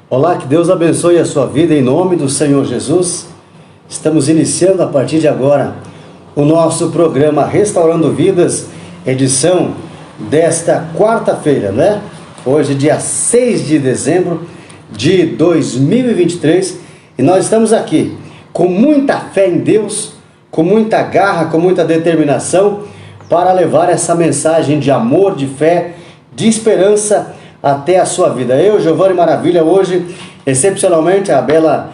Olá, que Deus abençoe a sua vida em nome do Senhor Jesus. Estamos iniciando a partir de agora o nosso programa Restaurando Vidas, edição desta quarta-feira, né? Hoje, dia 6 de dezembro de 2023, e nós estamos aqui com muita fé em Deus, com muita garra, com muita determinação, para levar essa mensagem de amor, de fé, de esperança até a sua vida. Eu, Giovanni Maravilha, hoje, excepcionalmente, a Bela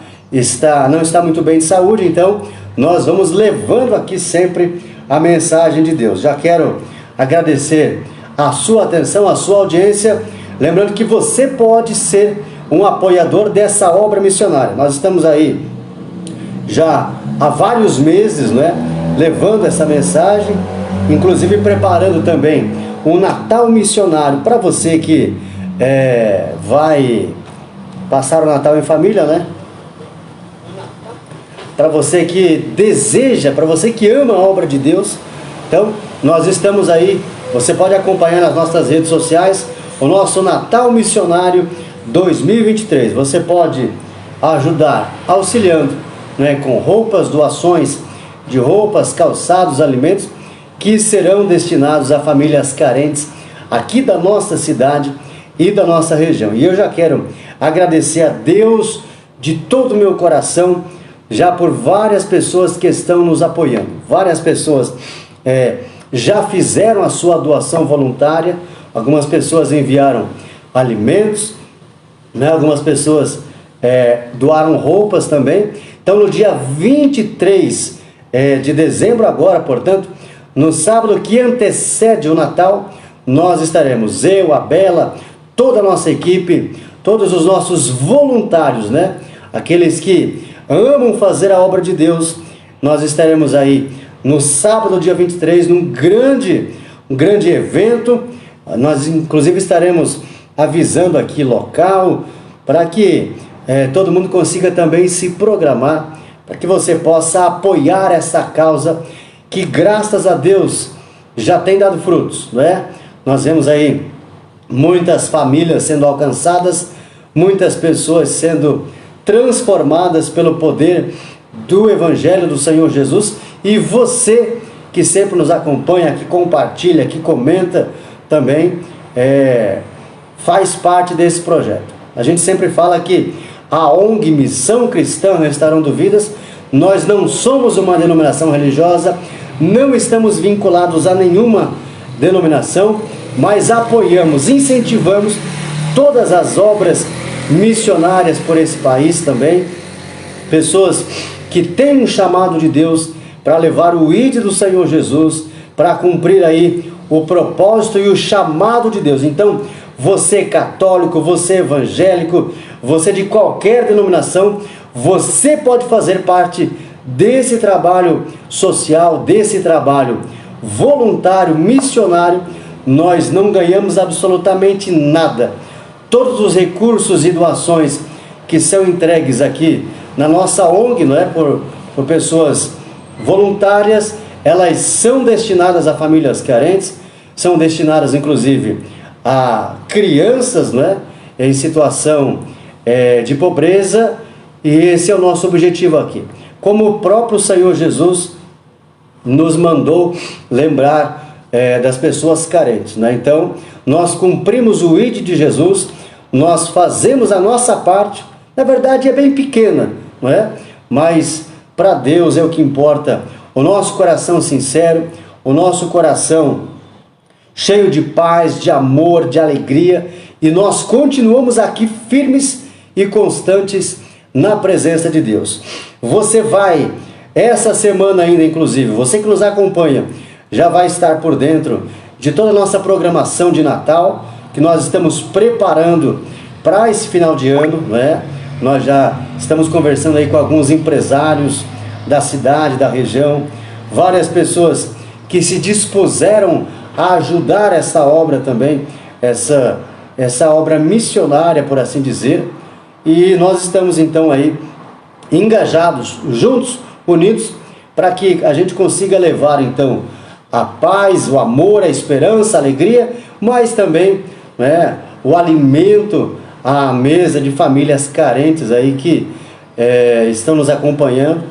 não está muito bem de saúde, então nós vamos levando aqui sempre a mensagem de Deus. Já quero agradecer a sua atenção, a sua audiência, lembrando que você pode ser um apoiador dessa obra missionária. Nós estamos aí já há vários meses, né, levando essa mensagem, inclusive preparando também um Natal missionário para você que vai passar o Natal em família, né? Para você que deseja, para você que ama a obra de Deus. Então, nós estamos aí, você pode acompanhar nas nossas redes sociais o nosso Natal Missionário 2023. Você pode ajudar auxiliando, né, com roupas, doações de roupas, calçados, alimentos que serão destinados a famílias carentes aqui da nossa cidade e da nossa região. E eu já quero agradecer a Deus de todo o meu coração, já por várias pessoas que estão nos apoiando. Várias pessoas já fizeram a sua doação voluntária, algumas pessoas enviaram alimentos, né? Algumas pessoas doaram roupas também. Então, no dia 23 de dezembro agora, portanto, no sábado que antecede o Natal, nós estaremos, eu, a Bela, toda a nossa equipe, todos os nossos voluntários, né? Aqueles que amam fazer a obra de Deus. Nós estaremos aí no sábado, dia 23, num grande evento. Nós, inclusive, estaremos avisando aqui local, para que todo mundo consiga também se programar, para que você possa apoiar essa causa que, graças a Deus, já tem dado frutos, não é? Nós vemos aí muitas famílias sendo alcançadas, muitas pessoas sendo transformadas pelo poder do Evangelho do Senhor Jesus, e você que sempre nos acompanha, que compartilha, que comenta também, faz parte desse projeto. A gente sempre fala que a ONG Missão Cristã Restaurando Vidas, nós não somos uma denominação religiosa, não estamos vinculados a nenhuma denominação, mas apoiamos, incentivamos todas as obras missionárias por esse país também. Pessoas que têm um chamado de Deus para levar o ID do Senhor Jesus, para cumprir aí o propósito e o chamado de Deus. Então, você católico, você evangélico, você de qualquer denominação, você pode fazer parte desse trabalho social, desse trabalho voluntário, missionário. Nós não ganhamos absolutamente nada. Todos os recursos e doações que são entregues aqui na nossa ONG, não é, por pessoas voluntárias, elas são destinadas a famílias carentes, são destinadas inclusive a crianças, não é, em situação de pobreza, e esse é o nosso objetivo aqui. Como o próprio Senhor Jesus nos mandou lembrar das pessoas carentes, né? Então, nós cumprimos o ID de Jesus, nós fazemos a nossa parte. Na verdade é bem pequena, não é? Mas para Deus é o que importa, o nosso coração sincero, o nosso coração cheio de paz, de amor, de alegria, e nós continuamos aqui firmes e constantes na presença de Deus. Você vai, essa semana ainda inclusive, você que nos acompanha, já vai estar por dentro de toda a nossa programação de Natal, que nós estamos preparando para esse final de ano, não é? Nós já estamos conversando aí com alguns empresários da cidade, da região, várias pessoas que se dispuseram a ajudar essa obra também, essa obra missionária, por assim dizer, e nós estamos então aí engajados, juntos, unidos, para que a gente consiga levar então a paz, o amor, a esperança, a alegria, mas também, né, o alimento, à mesa de famílias carentes aí que estão nos acompanhando.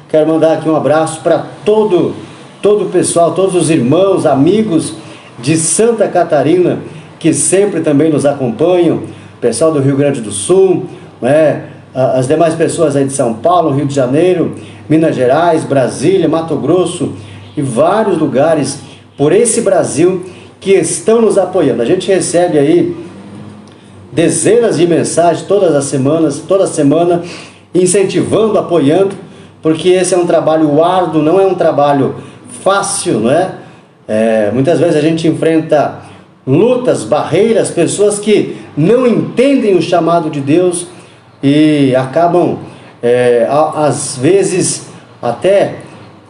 Quero mandar aqui um abraço para todo o pessoal, todos os irmãos, amigos de Santa Catarina, que sempre também nos acompanham, pessoal do Rio Grande do Sul, as demais pessoas aí de São Paulo, Rio de Janeiro, Minas Gerais, Brasília, Mato Grosso e vários lugares por esse Brasil que estão nos apoiando. A gente recebe aí dezenas de mensagens toda semana, incentivando, apoiando, porque esse é um trabalho árduo, não é um trabalho fácil, não é? Muitas vezes a gente enfrenta lutas, barreiras, pessoas que não entendem o chamado de Deus e acabam, às vezes, até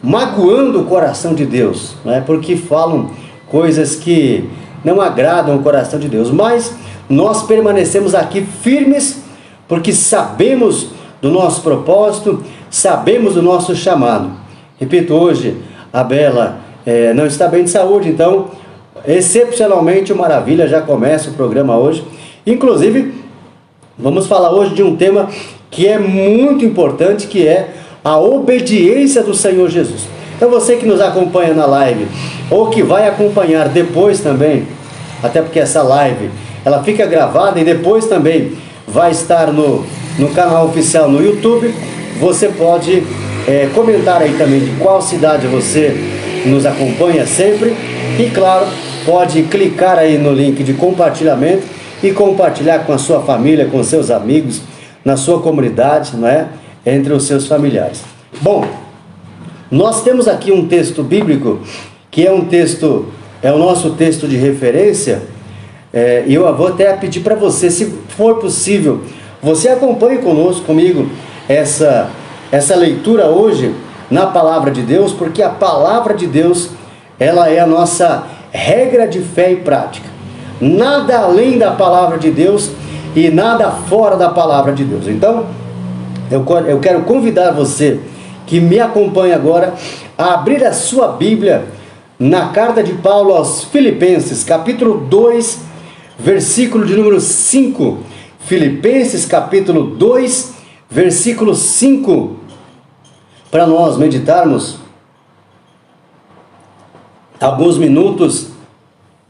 magoando o coração de Deus, né? Porque falam coisas que não agradam o coração de Deus. Mas nós permanecemos aqui firmes, porque sabemos do nosso propósito, sabemos do nosso chamado. Repito, hoje a Bela não está bem de saúde, então, excepcionalmente, maravilha, já começa o programa hoje. Inclusive, vamos falar hoje de um tema que é muito importante, que é a obediência do Senhor Jesus. Então você que nos acompanha na live, ou que vai acompanhar depois também, até porque essa live, ela fica gravada e depois também vai estar no canal oficial no YouTube, você pode comentar aí também de qual cidade você nos acompanha sempre, e claro, pode clicar aí no link de compartilhamento e compartilhar com a sua família, com seus amigos, na sua comunidade, não é? Entre os seus familiares. Bom, nós temos aqui um texto bíblico, que é o nosso texto de referência, e eu vou até pedir para você, se for possível, você acompanhe comigo essa leitura hoje na Palavra de Deus, porque a Palavra de Deus, ela é a nossa regra de fé e prática. Nada além da Palavra de Deus e nada fora da Palavra de Deus. Então, eu quero convidar você que me acompanha agora a abrir a sua Bíblia na carta de Paulo aos Filipenses, capítulo 2, versículo de número 5. Filipenses, capítulo 2, versículo 5, para nós meditarmos alguns minutos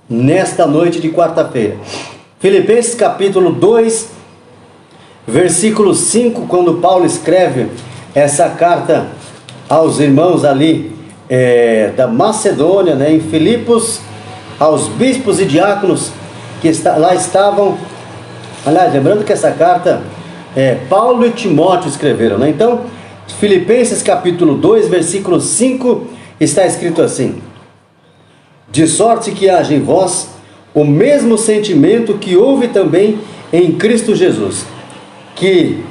nesta noite de quarta-feira. Filipenses, capítulo 2, versículo 5, quando Paulo escreve essa carta aos irmãos ali da Macedônia, né, em Filipos, aos bispos e diáconos que lá estavam. Aliás, lembrando que essa carta Paulo e Timóteo escreveram, né? Então, Filipenses capítulo 2, versículo 5, está escrito assim: de sorte que haja em vós o mesmo sentimento que houve também em Cristo Jesus, que,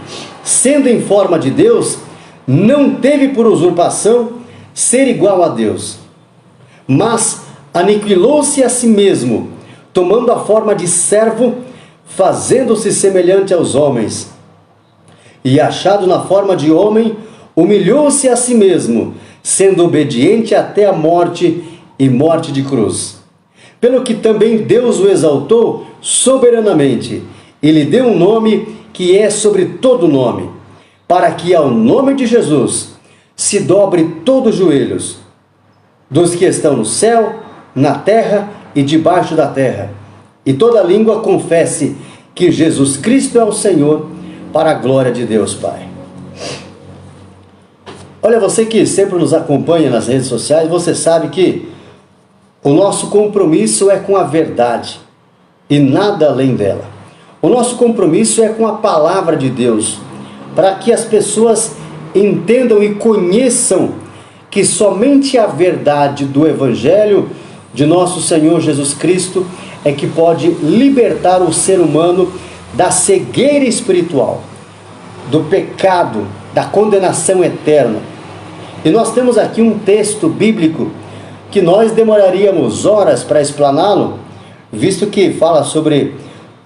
sendo em forma de Deus, não teve por usurpação ser igual a Deus, mas aniquilou-se a si mesmo, tomando a forma de servo, fazendo-se semelhante aos homens, e achado na forma de homem, humilhou-se a si mesmo, sendo obediente até a morte e morte de cruz. Pelo que também Deus o exaltou soberanamente, e lhe deu um nome que é sobre todo nome, para que ao nome de Jesus se dobre todos os joelhos, dos que estão no céu, na terra e debaixo da terra, e toda língua confesse que Jesus Cristo é o Senhor, para a glória de Deus Pai. Olha, você que sempre nos acompanha nas redes sociais, você sabe que o nosso compromisso é com a verdade e nada além dela. O nosso compromisso é com a palavra de Deus, para que as pessoas entendam e conheçam que somente a verdade do Evangelho de nosso Senhor Jesus Cristo é que pode libertar o ser humano da cegueira espiritual, do pecado, da condenação eterna. E nós temos aqui um texto bíblico que nós demoraríamos horas para explaná-lo, visto que fala sobre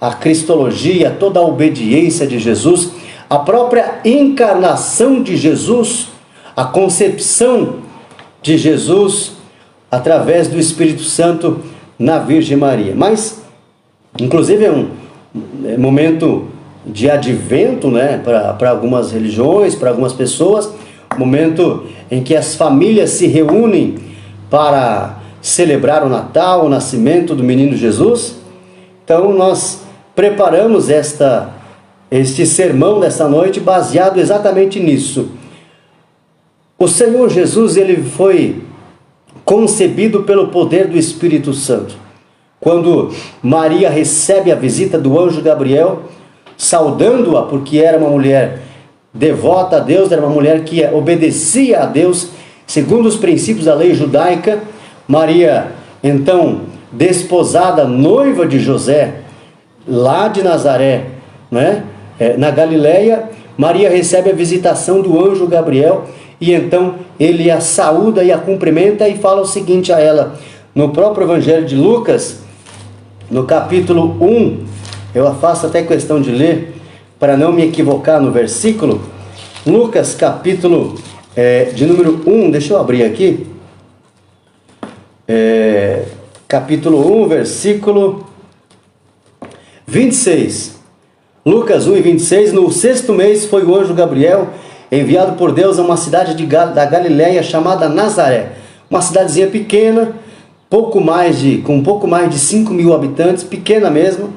a cristologia, toda a obediência de Jesus, a própria encarnação de Jesus, a concepção de Jesus através do Espírito Santo na Virgem Maria. Mas, inclusive, é um momento de advento, né, para algumas religiões, para algumas pessoas, momento em que as famílias se reúnem para celebrar o Natal, o nascimento do menino Jesus. Então nós preparamos este sermão dessa noite baseado exatamente nisso. O Senhor Jesus, ele foi concebido pelo poder do Espírito Santo. Quando Maria recebe a visita do anjo Gabriel, saudando-a porque era uma mulher devota a Deus, era uma mulher que obedecia a Deus segundo os princípios da lei judaica. Maria, então, desposada, noiva de José, lá de Nazaré, né? Na Galileia, Maria recebe a visitação do anjo Gabriel, e então ele a saúda e a cumprimenta e fala o seguinte a ela, no próprio Evangelho de Lucas, no capítulo 1, eu faço até questão de ler, para não me equivocar no versículo. Lucas, capítulo de número 1, deixa eu abrir aqui. Capítulo 1, versículo 26. Lucas 1 e 26. No 6º mês foi o anjo Gabriel enviado por Deus a uma cidade da Galileia chamada Nazaré. Uma cidadezinha pequena, com pouco mais de 5.000 habitantes, pequena mesmo,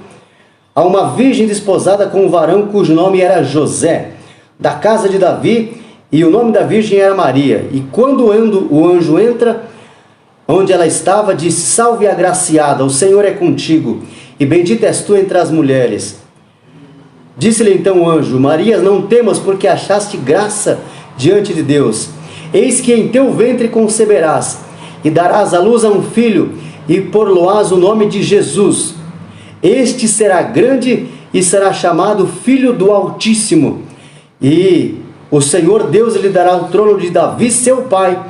a uma virgem desposada com um varão cujo nome era José, da casa de Davi, e o nome da virgem era Maria. E quando o anjo entra onde ela estava, disse: Salve agraciada, o Senhor é contigo, e bendita és tu entre as mulheres. Disse-lhe então o anjo: Maria, não temas, porque achaste graça diante de Deus. Eis que em teu ventre conceberás, e darás à luz a um filho, e por-lo-ás o nome de Jesus. Este será grande e será chamado Filho do Altíssimo. E o Senhor Deus lhe dará o trono de Davi, seu pai,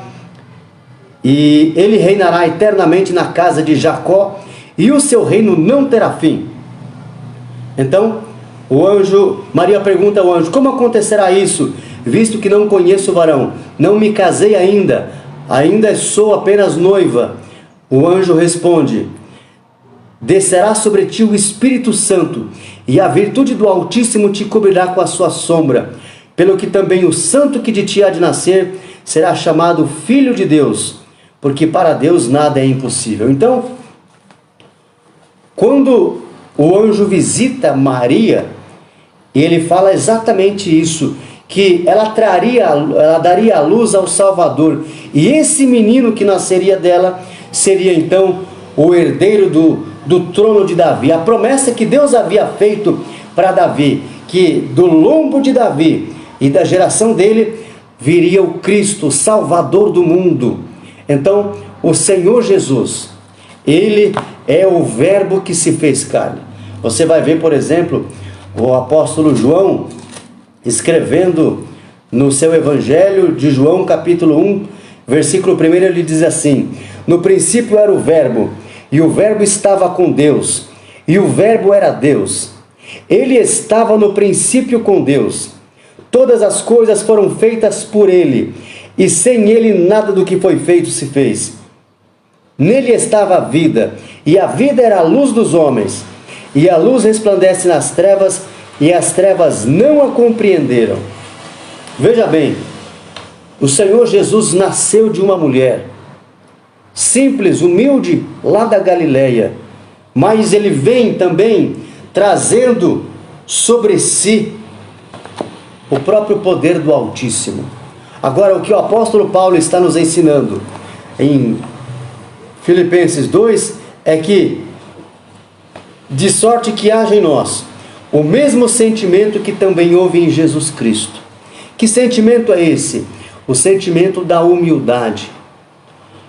e ele reinará eternamente na casa de Jacó, e o seu reino não terá fim. Então, Maria pergunta ao anjo: como acontecerá isso, visto que não conheço o varão? Não me casei ainda sou apenas noiva. O anjo responde: descerá sobre ti o Espírito Santo, e a virtude do Altíssimo te cobrirá com a sua sombra, pelo que também o santo que de ti há de nascer será chamado Filho de Deus, porque para Deus nada é impossível. Então, quando o anjo visita Maria, ele fala exatamente isso, que ela daria a luz ao Salvador, e esse menino que nasceria dela seria então o herdeiro do trono de Davi. A promessa que Deus havia feito para Davi, que do lombo de Davi e da geração dele viria o Cristo, o Salvador do mundo. Então, o Senhor Jesus, ele é o verbo que se fez carne. Você vai ver, por exemplo, o apóstolo João escrevendo no seu Evangelho de João, capítulo 1, versículo 1, ele diz assim: no princípio era o verbo, e o verbo estava com Deus, e o verbo era Deus. Ele estava no princípio com Deus. Todas as coisas foram feitas por ele, e sem ele nada do que foi feito se fez. Nele estava a vida, e a vida era a luz dos homens. E a luz resplandece nas trevas, e as trevas não a compreenderam. Veja bem, o Senhor Jesus nasceu de uma mulher simples, humilde, lá da Galileia, mas ele vem também trazendo sobre si o próprio poder do Altíssimo. Agora, o que o apóstolo Paulo está nos ensinando em Filipenses 2 é que, de sorte que haja em nós o mesmo sentimento que também houve em Jesus Cristo. Que sentimento é esse? O sentimento da humildade.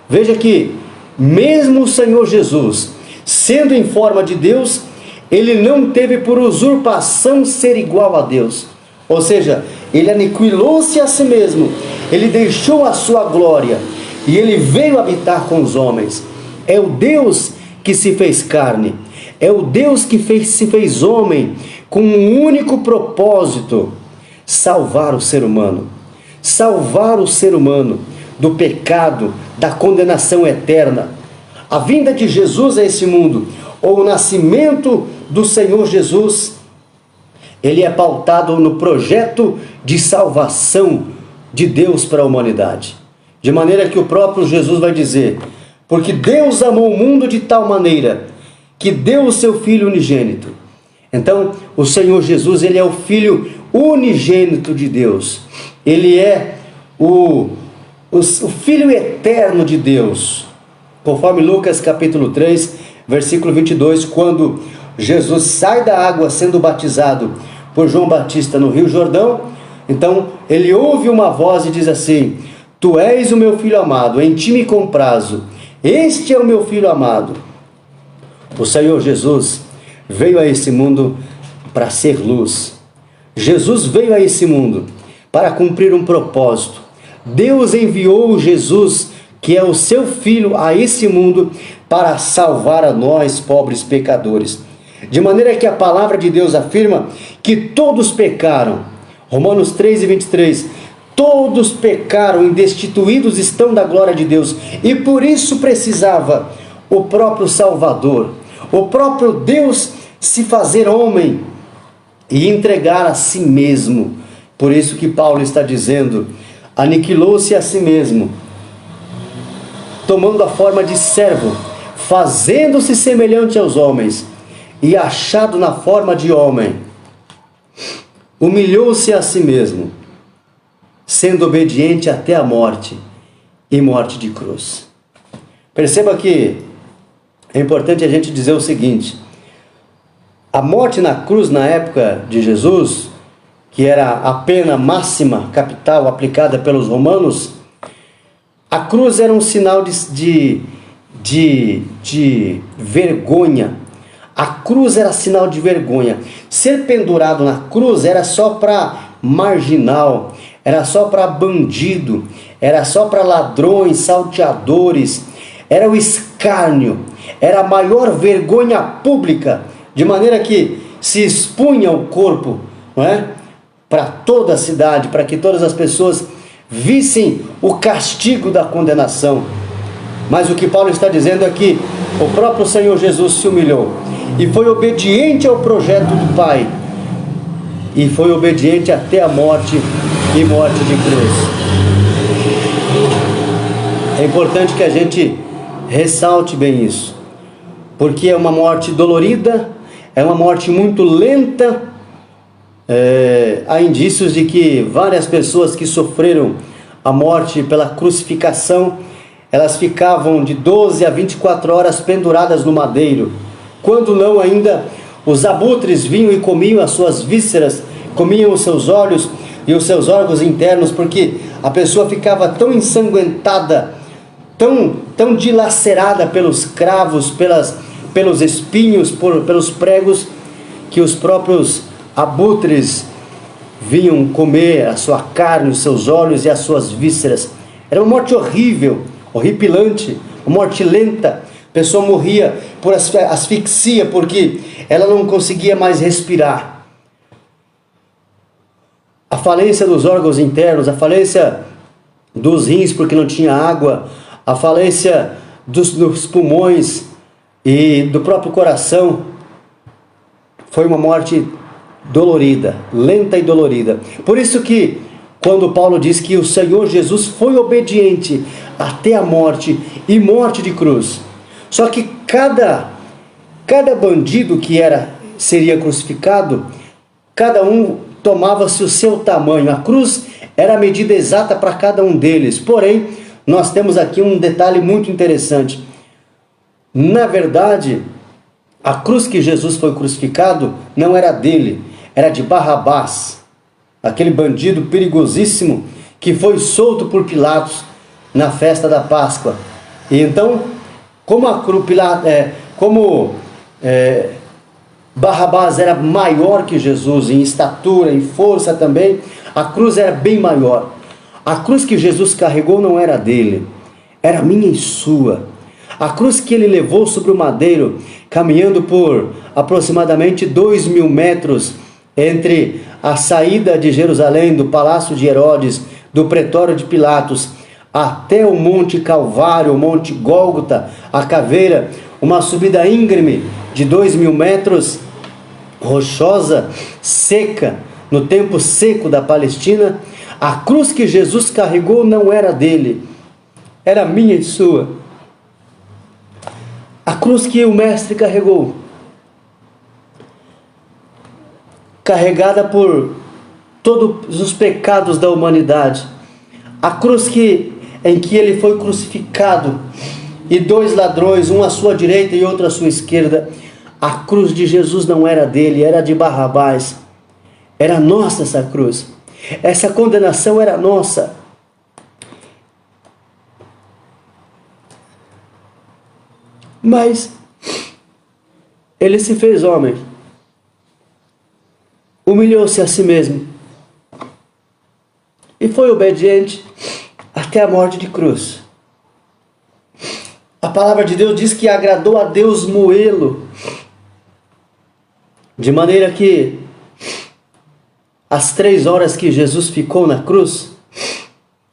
Veja que, mesmo o Senhor Jesus, sendo em forma de Deus, ele não teve por usurpação ser igual a Deus. Ou seja, ele aniquilou-se a si mesmo, ele deixou a sua glória, e ele veio habitar com os homens. É o Deus que se fez carne, é o Deus que se fez homem, com um único propósito: salvar o ser humano. Salvar o ser humano do pecado, da condenação eterna. A vinda de Jesus a esse mundo, ou o nascimento do Senhor Jesus, ele é pautado no projeto de salvação de Deus para a humanidade. De maneira que o próprio Jesus vai dizer: porque Deus amou o mundo de tal maneira que deu o seu Filho unigênito. Então, o Senhor Jesus, ele é o Filho unigênito de Deus. Ele é o Filho eterno de Deus. Conforme Lucas capítulo 3, versículo 22, quando Jesus sai da água sendo batizado por João Batista no Rio Jordão, então ele ouve uma voz e diz assim: Tu és o meu Filho amado, em ti me comprazo, este é o meu Filho amado. O Senhor Jesus veio a esse mundo para ser luz. Jesus veio a esse mundo para cumprir um propósito. Deus enviou Jesus, que é o seu Filho, a esse mundo para salvar a nós, pobres pecadores. De maneira que a palavra de Deus afirma que todos pecaram. Romanos 3:23. Todos pecaram e destituídos estão da glória de Deus. E por isso precisava o próprio Salvador, o próprio Deus se fazer homem e entregar a si mesmo. Por isso que Paulo está dizendo: aniquilou-se a si mesmo, tomando a forma de servo, fazendo-se semelhante aos homens, e achado na forma de homem, humilhou-se a si mesmo, sendo obediente até a morte, e morte de cruz. Perceba que é importante a gente dizer o seguinte: a morte na cruz na época de Jesus, que era a pena máxima capital aplicada pelos romanos, a cruz era um sinal de vergonha. A cruz era sinal de vergonha. Ser pendurado na cruz era só para marginal, era só para bandido, era só para ladrões, salteadores, era o escárnio, era a maior vergonha pública, de maneira que se expunha o corpo, não é? Para toda a cidade, para que todas as pessoas vissem o castigo da condenação. Mas o que Paulo está dizendo é que o próprio Senhor Jesus se humilhou e foi obediente ao projeto do Pai, e foi obediente até a morte e morte de cruz. É importante que a gente ressalte bem isso, porque é uma morte dolorida, é uma morte muito lenta. Há indícios de que várias pessoas que sofreram a morte pela crucificação, elas ficavam de 12 a 24 horas penduradas no madeiro. Quando não, ainda os abutres vinham e comiam as suas vísceras, comiam os seus olhos e os seus órgãos internos, porque a pessoa ficava tão ensanguentada, tão dilacerada pelos cravos, pelos espinhos, pelos pregos, que os próprios abutres vinham comer a sua carne, os seus olhos e as suas vísceras. Era uma morte horrível, horripilante, uma morte lenta. A pessoa morria por asfixia, porque ela não conseguia mais respirar. A falência dos órgãos internos, a falência dos rins porque não tinha água, a falência dos pulmões e do próprio coração, foi uma morte dolorida, lenta e dolorida. Por isso que quando Paulo diz que o Senhor Jesus foi obediente até a morte e morte de cruz, só que cada bandido que seria crucificado, cada um tomava-se o seu tamanho. A cruz era a medida exata para cada um deles. Porém, nós temos aqui um detalhe muito interessante. Na verdade, a cruz que Jesus foi crucificado não era dele, era de Barrabás, aquele bandido perigosíssimo que foi solto por Pilatos na festa da Páscoa. E então, como Barrabás era maior que Jesus em estatura, em força também, a cruz era bem maior. A cruz que Jesus carregou não era dele, era minha e sua. A cruz que ele levou sobre o madeiro, caminhando por aproximadamente 2.000 metros entre a saída de Jerusalém, do palácio de Herodes, do pretório de Pilatos, até o Monte Calvário, o Monte Gólgota, a caveira, uma subida íngreme de 2.000 metros, rochosa, seca, no tempo seco da Palestina, a cruz que Jesus carregou não era dele, era minha e sua. A cruz que o Mestre carregou, carregada por todos os pecados da humanidade, a cruz em que ele foi crucificado, e dois ladrões, um à sua direita e outro à sua esquerda, a cruz de Jesus não era dele, era de Barrabás. Era nossa essa cruz. Essa condenação era nossa. Mas ele se fez homem. Humilhou-se a si mesmo. E foi obediente até a morte de cruz. A palavra de Deus diz que agradou a Deus moê-lo, de maneira que às 3 horas que Jesus ficou na cruz,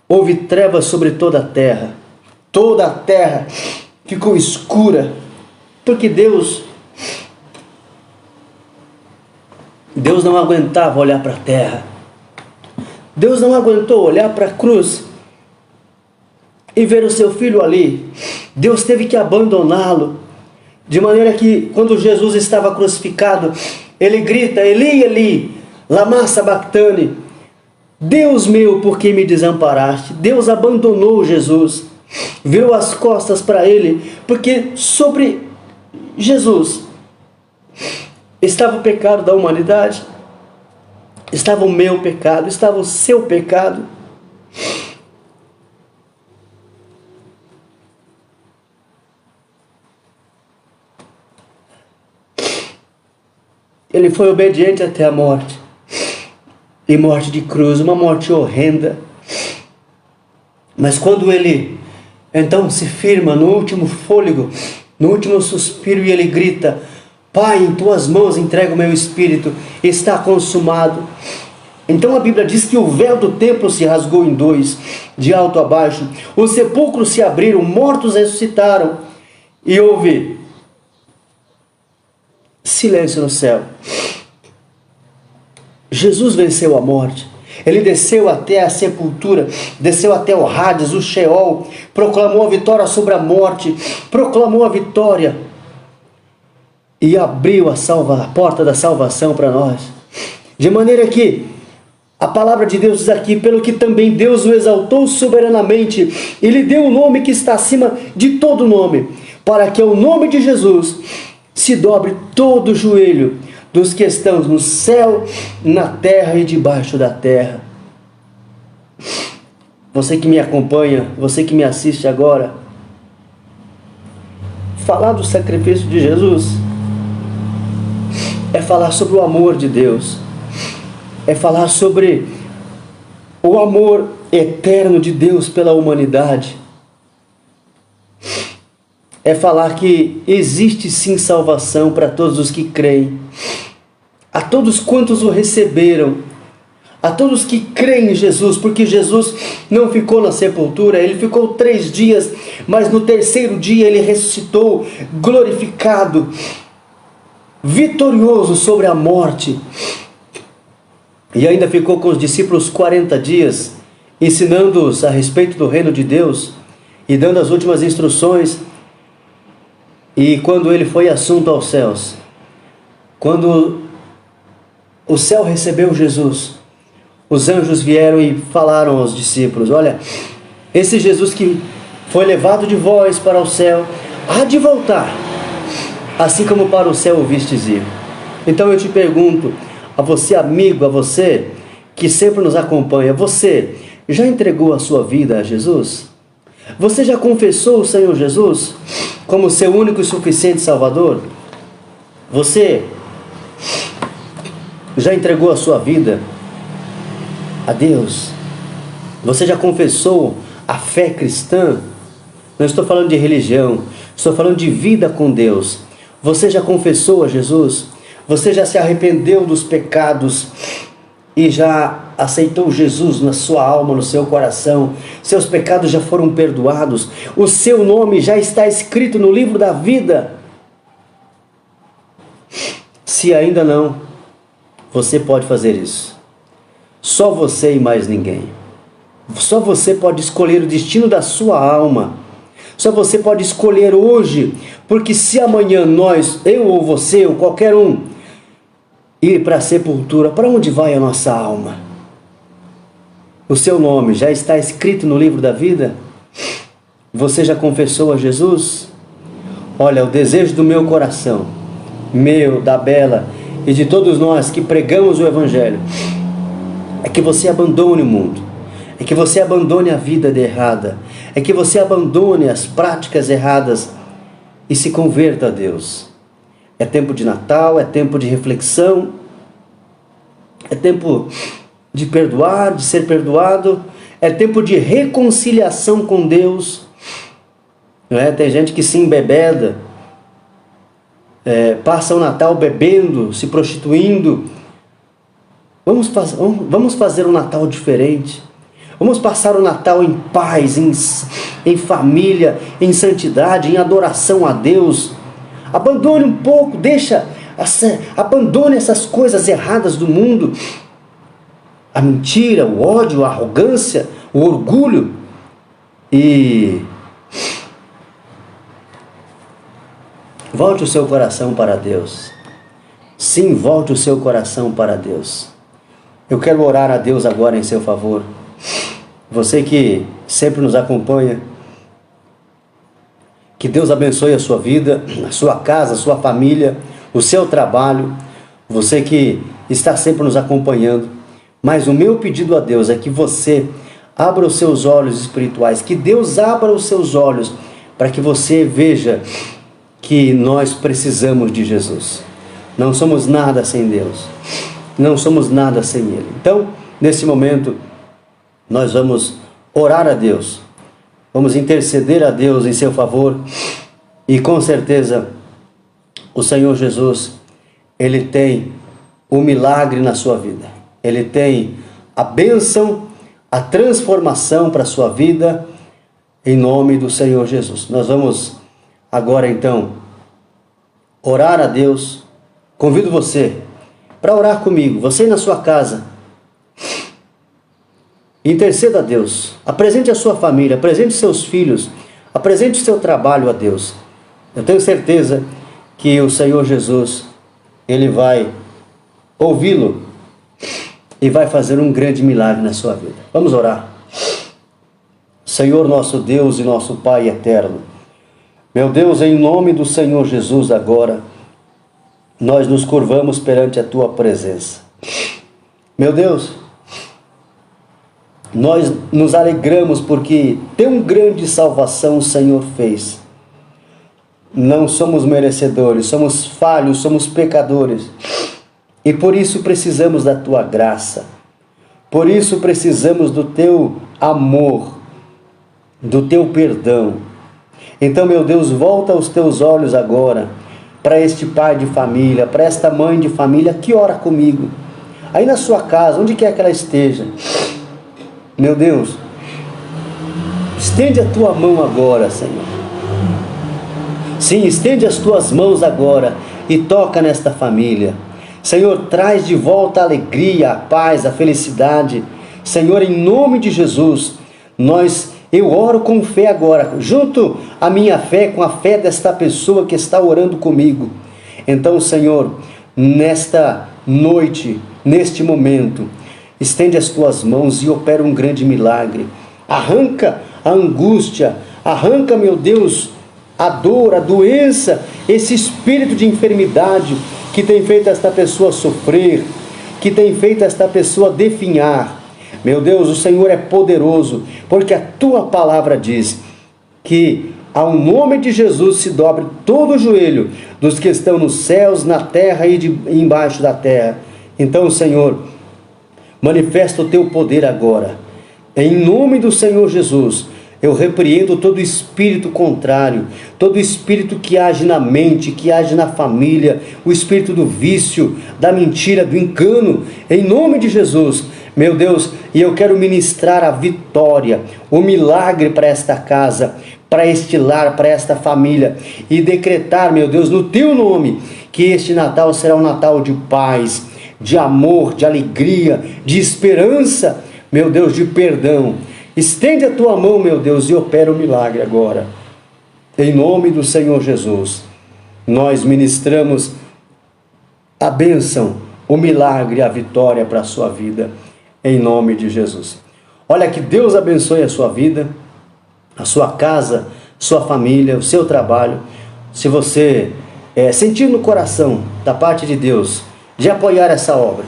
houve trevas sobre toda a terra. Toda a terra ficou escura, porque Deus não aguentava olhar para a terra. Deus não aguentou olhar para a cruz e ver o seu filho ali. Deus teve que abandoná-lo, de maneira que quando Jesus estava crucificado, ele grita: Eli, Eli, lama sabachthani, Deus meu, por que me desamparaste? Deus abandonou Jesus, virou as costas para ele, porque sobre Jesus estava o pecado da humanidade, estava o meu pecado, estava o seu pecado. Ele foi obediente até a morte. E morte de cruz, uma morte horrenda. Mas quando ele então se firma no último fôlego, no último suspiro, e ele grita: Pai, em tuas mãos entrego o meu espírito, está consumado. Então a Bíblia diz que o véu do templo se rasgou em 2, de alto a baixo. Os sepulcros se abriram, mortos ressuscitaram. E houve silêncio no céu. Jesus venceu a morte. Ele desceu até a sepultura, desceu até o Hades, o Sheol, proclamou a vitória sobre a morte, proclamou a vitória e abriu a porta da salvação para nós. De maneira que a palavra de Deus diz aqui: pelo que também Deus o exaltou soberanamente e lhe deu o nome que está acima de todo nome, para que ao nome de Jesus se dobre todo o joelho dos que estão no céu, na terra e debaixo da terra. Você que me acompanha, você que me assiste agora, falar do sacrifício de Jesus é falar sobre o amor de Deus, é falar sobre o amor eterno de Deus pela humanidade, é falar que existe sim salvação para todos os que creem, a todos quantos o receberam, a todos que creem em Jesus, porque Jesus não ficou na sepultura, ele ficou 3 dias, mas no 3º dia ele ressuscitou, glorificado, vitorioso sobre a morte, e ainda ficou com os discípulos 40 dias, ensinando-os a respeito do reino de Deus, e dando as últimas instruções. E quando ele foi assunto aos céus, quando o céu recebeu Jesus, os anjos vieram e falaram aos discípulos: olha, esse Jesus que foi levado de vós para o céu, há de voltar, assim como para o céu o vistes ir. Então eu te pergunto, a você amigo, a você que sempre nos acompanha, você já entregou a sua vida a Jesus? Você já confessou o Senhor Jesus como seu único e suficiente Salvador? Você já entregou a sua vida a Deus? Você já confessou a fé cristã? Não estou falando de religião, estou falando de vida com Deus. Você já confessou a Jesus? Você já se arrependeu dos pecados e já aceitou Jesus na sua alma, no seu coração? Seus pecados já foram perdoados, o seu nome já está escrito no livro da vida. Se Se ainda não, você pode fazer isso. Só você e mais ninguém. Só você pode escolher o destino da sua alma. Só você pode escolher hoje, porque se amanhã nós, eu ou você, ou qualquer um, ir para a sepultura, para onde vai a nossa alma? O seu nome já está escrito no livro da vida? Você já confessou a Jesus? Olha, o desejo do meu coração, meu, da Bela e de todos nós que pregamos o Evangelho, é que você abandone o mundo, é que você abandone a vida errada, é que você abandone as práticas erradas e se converta a Deus. É tempo de Natal, é tempo de reflexão, é tempo de perdoar, de ser perdoado, é tempo de reconciliação com Deus. Não é? Tem gente que se embebeda, passa o Natal bebendo, se prostituindo. Vamos fazer um Natal diferente. Vamos passar o Natal em paz, em família, em santidade, em adoração a Deus. Abandone um pouco, abandone essas coisas erradas do mundo. A mentira, o ódio, a arrogância, o orgulho. E volte o seu coração para Deus. Sim, volte o seu coração para Deus. Eu quero orar a Deus agora em seu favor. Você que sempre nos acompanha, que Deus abençoe a sua vida, a sua casa, a sua família, o seu trabalho. Você que está sempre nos acompanhando. Mas o meu pedido a Deus é que você abra os seus olhos espirituais, que Deus abra os seus olhos para que você veja que nós precisamos de Jesus. Não somos nada sem Deus. Não somos nada sem Ele. Então, nesse momento, nós vamos orar a Deus. Vamos interceder a Deus em seu favor. E com certeza, o Senhor Jesus, Ele tem o milagre na sua vida. Ele tem a bênção, a transformação para a sua vida, em nome do Senhor Jesus. Nós vamos agora então orar a Deus. Convido você para orar comigo, você na sua casa. Interceda a Deus, apresente a sua família, apresente seus filhos, apresente o seu trabalho a Deus. Eu tenho certeza que o Senhor Jesus, Ele vai ouvi-lo e vai fazer um grande milagre na sua vida. Vamos orar. Senhor nosso Deus e nosso Pai eterno, meu Deus, em nome do Senhor Jesus agora, nós nos curvamos perante a Tua presença. Meu Deus, nós nos alegramos porque tão grande salvação o Senhor fez. Não somos merecedores, somos falhos, somos pecadores. E por isso precisamos da Tua graça. Por isso precisamos do Teu amor, do Teu perdão. Então, meu Deus, volta os Teus olhos agora para este pai de família, para esta mãe de família que ora comigo. Aí na sua casa, onde quer que ela esteja. Meu Deus, estende a Tua mão agora, Senhor. Sim, estende as Tuas mãos agora e toca nesta família. Senhor, traz de volta a alegria, a paz, a felicidade. Senhor, em nome de Jesus, eu oro com fé agora, junto a minha fé com a fé desta pessoa que está orando comigo. Então, Senhor, nesta noite, neste momento, estende as Tuas mãos e opera um grande milagre. Arranca a angústia, arranca, meu Deus, a dor, a doença, esse espírito de enfermidade que tem feito esta pessoa sofrer, que tem feito esta pessoa definhar. Meu Deus, o Senhor é poderoso, porque a Tua palavra diz que ao nome de Jesus se dobre todo o joelho dos que estão nos céus, na terra e embaixo da terra. Então, Senhor, manifesta o Teu poder agora. Em nome do Senhor Jesus, eu repreendo todo espírito contrário, todo espírito que age na mente, que age na família, o espírito do vício, da mentira, do engano, em nome de Jesus, meu Deus, e eu quero ministrar a vitória, o milagre para esta casa, para este lar, para esta família, e decretar, meu Deus, no teu nome, que este Natal será um Natal de paz, de amor, de alegria, de esperança, meu Deus, de perdão. Estende a tua mão, meu Deus, e opera o milagre agora. Em nome do Senhor Jesus, nós ministramos a bênção, o milagre, a vitória para a sua vida, em nome de Jesus. Olha, que Deus abençoe a sua vida, a sua casa, sua família, o seu trabalho. Se você sentir no coração, da parte de Deus, de apoiar essa obra,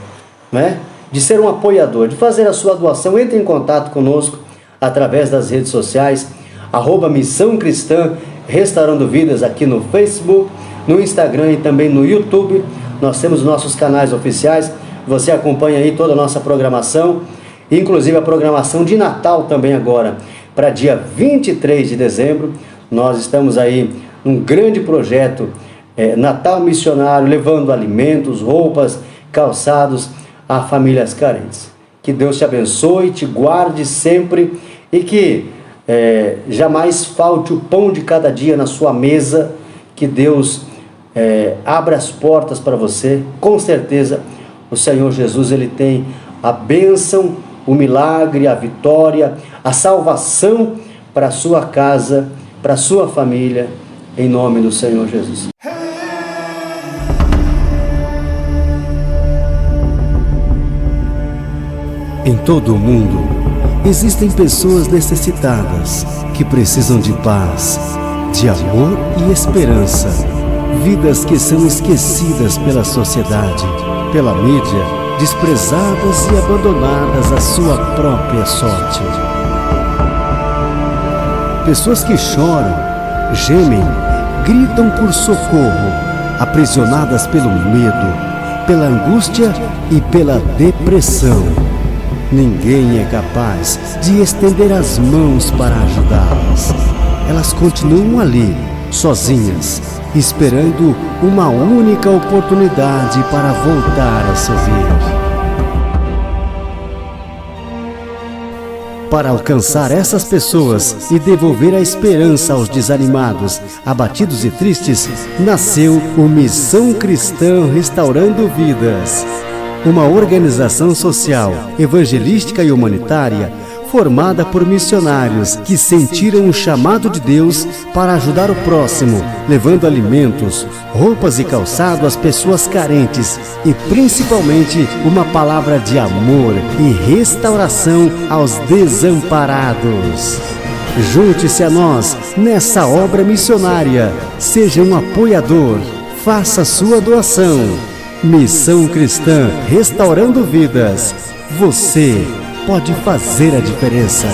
né? De ser um apoiador, de fazer a sua doação, entre em contato conosco através das redes sociais, @Missão Cristã Restaurando Vidas, aqui no Facebook, no Instagram e também no YouTube. Nós temos nossos canais oficiais, você acompanha aí toda a nossa programação, inclusive a programação de Natal também agora, para dia 23 de dezembro. Nós estamos aí num grande projeto Natal Missionário, levando alimentos, roupas, calçados a famílias carentes. Que Deus te abençoe, te guarde sempre e que jamais falte o pão de cada dia na sua mesa. Que Deus abra as portas para você. Com certeza o Senhor Jesus, Ele tem a bênção, o milagre, a vitória, a salvação para a sua casa, para a sua família, em nome do Senhor Jesus. Em todo o mundo, existem pessoas necessitadas que precisam de paz, de amor e esperança. Vidas que são esquecidas pela sociedade, pela mídia, desprezadas e abandonadas à sua própria sorte. Pessoas que choram, gemem, gritam por socorro, aprisionadas pelo medo, pela angústia e pela depressão. Ninguém é capaz de estender as mãos para ajudá-las. Elas continuam ali, sozinhas, esperando uma única oportunidade para voltar a sorrir. Para alcançar essas pessoas e devolver a esperança aos desanimados, abatidos e tristes, nasceu o Missão Cristã Restaurando Vidas. Uma organização social, evangelística e humanitária formada por missionários que sentiram o chamado de Deus para ajudar o próximo, levando alimentos, roupas e calçado às pessoas carentes e principalmente uma palavra de amor e restauração aos desamparados. Junte-se a nós nessa obra missionária, seja um apoiador, faça sua doação. Missão Cristã Restaurando Vidas. Você pode fazer a diferença.